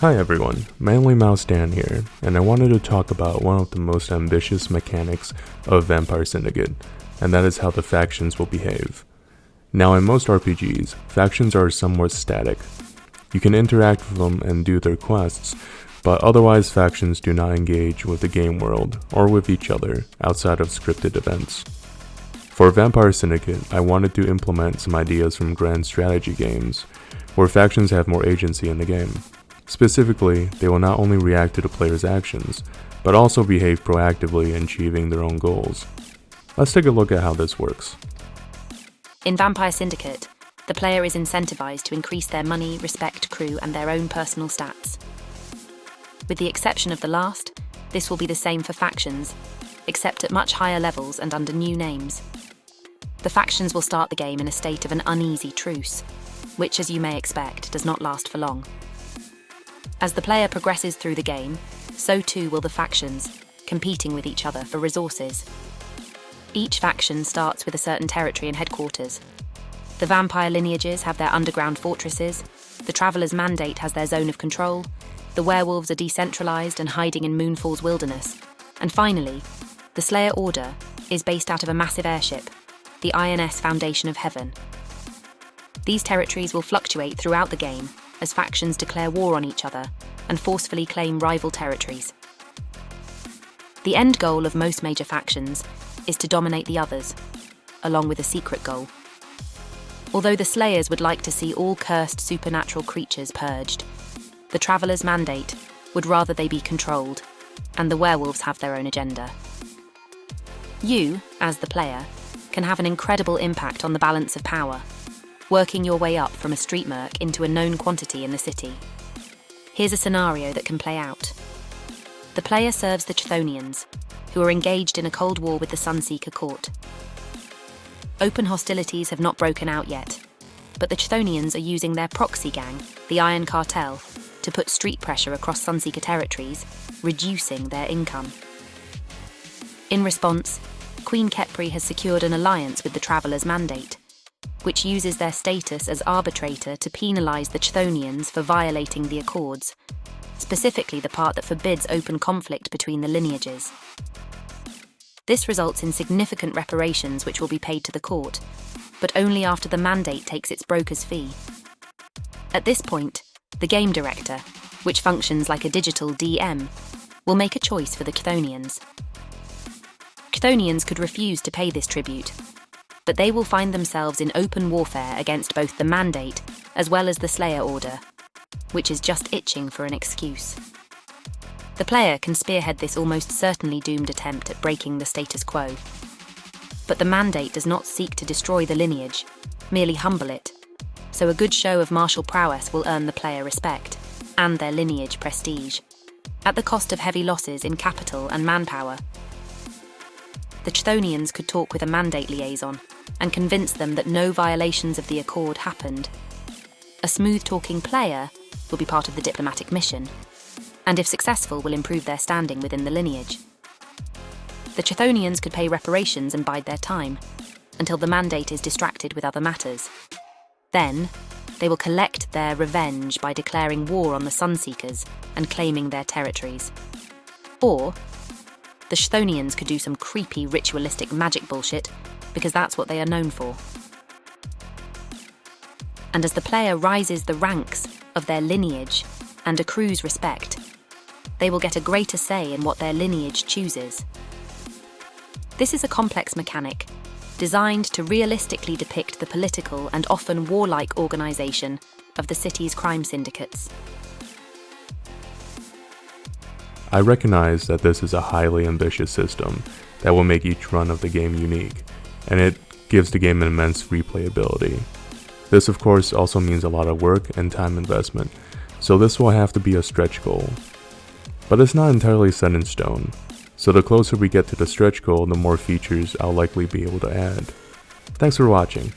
Hi everyone, Manly Mouse Dan here, and I wanted to talk about one of the most ambitious mechanics of Vampire Syndicate, and that is how the factions will behave. Now in most RPGs, factions are somewhat static. You can interact with them and do their quests, but otherwise factions do not engage with the game world or with each other outside of scripted events. For Vampire Syndicate, I wanted to implement some ideas from grand strategy games, where factions have more agency in the game. Specifically, they will not only react to the player's actions, but also behave proactively in achieving their own goals. Let's take a look at how this works. In Vampire Syndicate, the player is incentivized to increase their money, respect, crew, and their own personal stats. With the exception of the last, this will be the same for factions, except at much higher levels and under new names. The factions will start the game in a state of an uneasy truce, which, as you may expect, does not last for long. As the player progresses through the game, so too will the factions, competing with each other for resources. Each faction starts with a certain territory and headquarters. The vampire lineages have their underground fortresses, the Traveler's Mandate has their zone of control, the werewolves are decentralized and hiding in Moonfall's wilderness, and finally, the Slayer Order is based out of a massive airship, the INS Foundation of Heaven. These territories will fluctuate throughout the game as factions declare war on each other and forcefully claim rival territories. The end goal of most major factions is to dominate the others, along with a secret goal. Although the Slayers would like to see all cursed supernatural creatures purged, the Traveler's Mandate would rather they be controlled, and the werewolves have their own agenda. You, as the player, can have an incredible impact on the balance of power, working your way up from a street merc into a known quantity in the city. Here's a scenario that can play out. The player serves the Chthonians, who are engaged in a cold war with the Sunseeker court. Open hostilities have not broken out yet, but the Chthonians are using their proxy gang, the Iron Cartel, to put street pressure across Sunseeker territories, reducing their income. In response, Queen Khepri has secured an alliance with the Traveler's Mandate, which uses their status as arbitrator to penalise the Chthonians for violating the Accords, specifically the part that forbids open conflict between the lineages. This results in significant reparations which will be paid to the court, but only after the Mandate takes its broker's fee. At this point, the game director, which functions like a digital DM, will make a choice for the Chthonians. Chthonians could refuse to pay this tribute, but they will find themselves in open warfare against both the Mandate as well as the Slayer Order, which is just itching for an excuse. The player can spearhead this almost certainly doomed attempt at breaking the status quo. But the Mandate does not seek to destroy the lineage, merely humble it, so a good show of martial prowess will earn the player respect, and their lineage prestige, at the cost of heavy losses in capital and manpower. The Chthonians could talk with a Mandate liaison and convince them that no violations of the Accord happened. A smooth-talking player will be part of the diplomatic mission, and if successful will improve their standing within the lineage. The Chthonians could pay reparations and bide their time, until the Mandate is distracted with other matters. Then, they will collect their revenge by declaring war on the Sunseekers and claiming their territories. Or, the Chthonians could do some creepy ritualistic magic bullshit, because that's what they are known for. And as the player rises the ranks of their lineage and accrues respect, they will get a greater say in what their lineage chooses. This is a complex mechanic, designed to realistically depict the political and often warlike organisation of the city's crime syndicates. I recognize that this is a highly ambitious system that will make each run of the game unique, and it gives the game an immense replayability. This of course also means a lot of work and time investment, so this will have to be a stretch goal. But it's not entirely set in stone, so the closer we get to the stretch goal, the more features I'll likely be able to add. Thanks for watching.